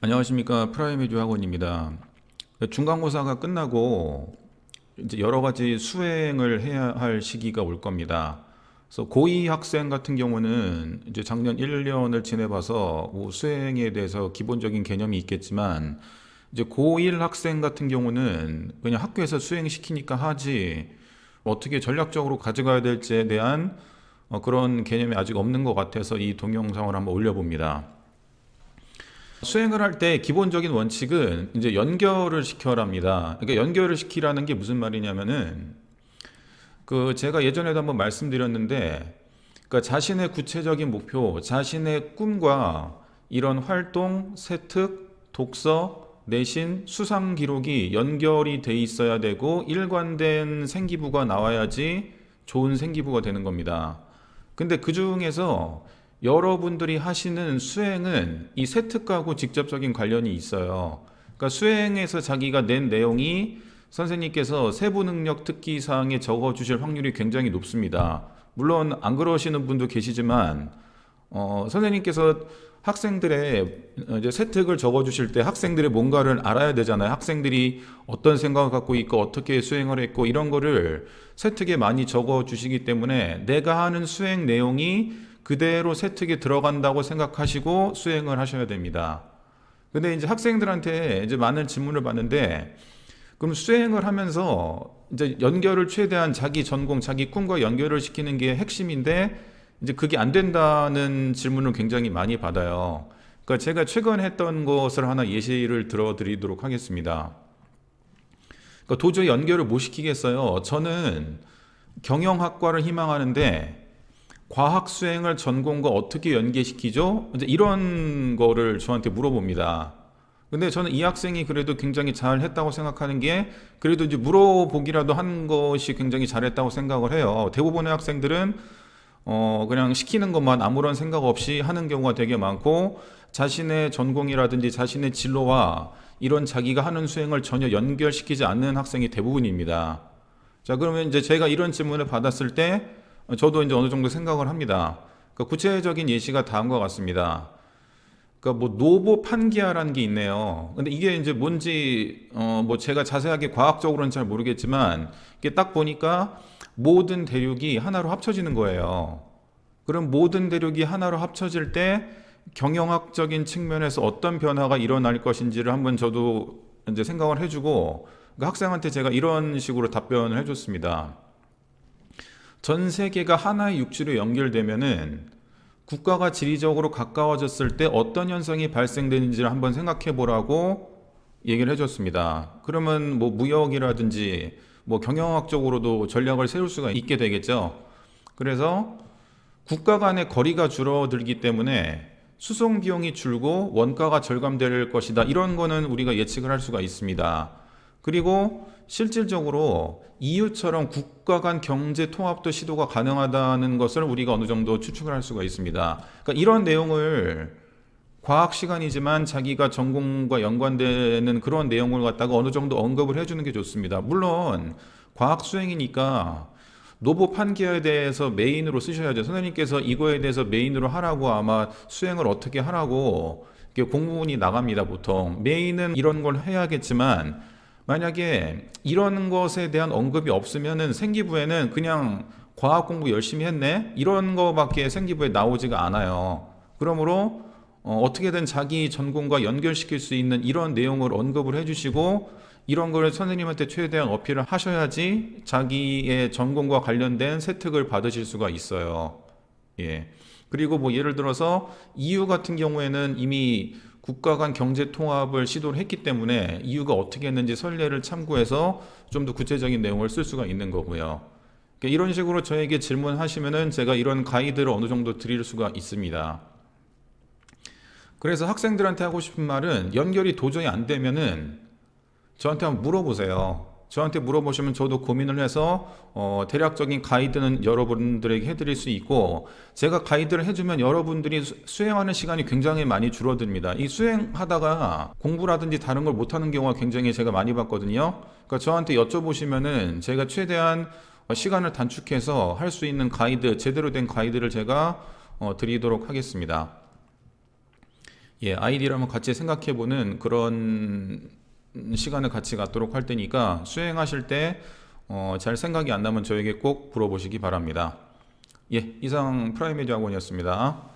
안녕하십니까. 프라임에듀 학원입니다. 중간고사가 끝나고 이제 여러 가지 수행을 해야 할 시기가 올 겁니다. 그래서 고2 학생 같은 경우는 이제 작년 1년을 지내봐서 뭐 수행에 대해서 기본적인 개념이 있겠지만, 이제 고1 학생 같은 경우는 그냥 학교에서 수행시키니까 하지 어떻게 전략적으로 가져가야 될지에 대한 그런 개념이 아직 없는 것 같아서 이 동영상을 한번 올려봅니다. 수행을 할 때 기본적인 원칙은 이제 연결을 시켜랍니다. 그러니까 연결을 시키라는 게 무슨 말이냐면은, 제가 예전에도 한번 말씀드렸는데, 그러니까 자신의 구체적인 목표, 자신의 꿈과 이런 활동, 세특, 독서, 내신, 수상 기록이 연결이 돼 있어야 되고 일관된 생기부가 나와야지 좋은 생기부가 되는 겁니다. 근데 그 중에서 여러분들이 하시는 수행은 이 세특하고 직접적인 관련이 있어요. 그러니까 수행에서 자기가 낸 내용이 선생님께서 세부 능력 특기 사항에 적어 주실 확률이 굉장히 높습니다. 물론 안 그러시는 분도 계시지만, 선생님께서 학생들의 이제 세특을 적어 주실 때 학생들의 뭔가를 알아야 되잖아요. 학생들이 어떤 생각을 갖고 있고 어떻게 수행을 했고 이런 거를 세특에 많이 적어 주시기 때문에 내가 하는 수행 내용이 그대로 세특에 들어간다고 생각하시고 수행을 하셔야 됩니다. 근데 이제 학생들한테 이제 많은 질문을 받는데, 그럼 수행을 하면서 이제 연결을 최대한 자기 전공, 자기 꿈과 연결을 시키는 게 핵심인데, 이제 그게 안 된다는 질문을 굉장히 많이 받아요. 그러니까 제가 최근에 했던 것을 하나 예시를 들어드리도록 하겠습니다. 그러니까 도저히 연결을 못 시키겠어요. 저는 경영학과를 희망하는데 과학 수행을 전공과 어떻게 연계시키죠? 이제 이런 거를 저한테 물어봅니다. 근데 저는 이 학생이 그래도 굉장히 잘 했다고 생각하는 게, 그래도 이제 물어보기라도 한 것이 굉장히 잘했다고 생각을 해요. 대부분의 학생들은 그냥 시키는 것만 아무런 생각 없이 하는 경우가 되게 많고, 자신의 전공이라든지 자신의 진로와 이런 자기가 하는 수행을 전혀 연결시키지 않는 학생이 대부분입니다. 자, 그러면 이제 제가 이런 질문을 받았을 때 저도 이제 어느 정도 생각을 합니다. 그러니까 구체적인 예시가 다음과 같습니다. 그러니까 뭐 노보 판기아라는 게 있네요. 근데 이게 이제 뭔지 뭐 제가 자세하게 과학적으로는 잘 모르겠지만, 이게 딱 보니까 모든 대륙이 하나로 합쳐지는 거예요. 그럼 모든 대륙이 하나로 합쳐질 때 경영학적인 측면에서 어떤 변화가 일어날 것인지를 한번 저도 이제 생각을 해주고, 그 학생한테 제가 이런 식으로 답변을 해줬습니다. 전 세계가 하나의 육지로 연결되면은 국가가 지리적으로 가까워졌을 때 어떤 현상이 발생되는지를 한번 생각해 보라고 얘기를 해줬습니다. 그러면 뭐 무역이라든지 뭐 경영학적으로도 전략을 세울 수가 있게 되겠죠. 그래서 국가 간의 거리가 줄어들기 때문에 수송 비용이 줄고 원가가 절감될 것이다. 이런 거는 우리가 예측을 할 수가 있습니다. 그리고 실질적으로 EU처럼 국가 간 경제 통합도 시도가 가능하다는 것을 우리가 어느 정도 추측을 할 수가 있습니다. 그러니까 이런 내용을 과학 시간이지만 자기가 전공과 연관되는 그런 내용을 갖다가 어느 정도 언급을 해주는 게 좋습니다. 물론 과학 수행이니까 노보 판기에 대해서 메인으로 쓰셔야죠. 선생님께서 이거에 대해서 메인으로 하라고 아마 수행을 어떻게 하라고 공문이 나갑니다. 보통 메인은 이런 걸 해야겠지만, 만약에 이런 것에 대한 언급이 없으면은 생기부에는 그냥 과학 공부 열심히 했네 이런 거밖에 생기부에 나오지가 않아요. 그러므로 어떻게든 자기 전공과 연결시킬 수 있는 이런 내용을 언급을 해주시고, 이런 걸 선생님한테 최대한 어필을 하셔야지 자기의 전공과 관련된 세특을 받으실 수가 있어요. 예. 그리고 뭐 예를 들어서 EU 같은 경우에는 이미 국가 간 경제 통합을 시도를 했기 때문에 EU가 어떻게 했는지 선례를 참고해서 좀 더 구체적인 내용을 쓸 수가 있는 거고요. 그러니까 이런 식으로 저에게 질문하시면은 제가 이런 가이드를 어느 정도 드릴 수가 있습니다. 그래서 학생들한테 하고 싶은 말은, 연결이 도저히 안 되면은 저한테 한번 물어보세요. 저한테 물어보시면 저도 고민을 해서 대략적인 가이드는 여러분들에게 해드릴 수 있고, 제가 가이드를 해주면 여러분들이 수행하는 시간이 굉장히 많이 줄어듭니다. 이 수행하다가 공부라든지 다른 걸 못하는 경우가 굉장히 제가 많이 봤거든요. 그러니까 저한테 여쭤보시면은 제가 최대한 시간을 단축해서 할 수 있는 가이드, 제대로 된 가이드를 제가 드리도록 하겠습니다. 예, 아이디를 한번 같이 생각해보는 그런 시간을 같이 갖도록 할 테니까 수행하실 때 잘 생각이 안 나면 저에게 꼭 물어보시기 바랍니다. 예, 이상 프라이메디 학원이었습니다.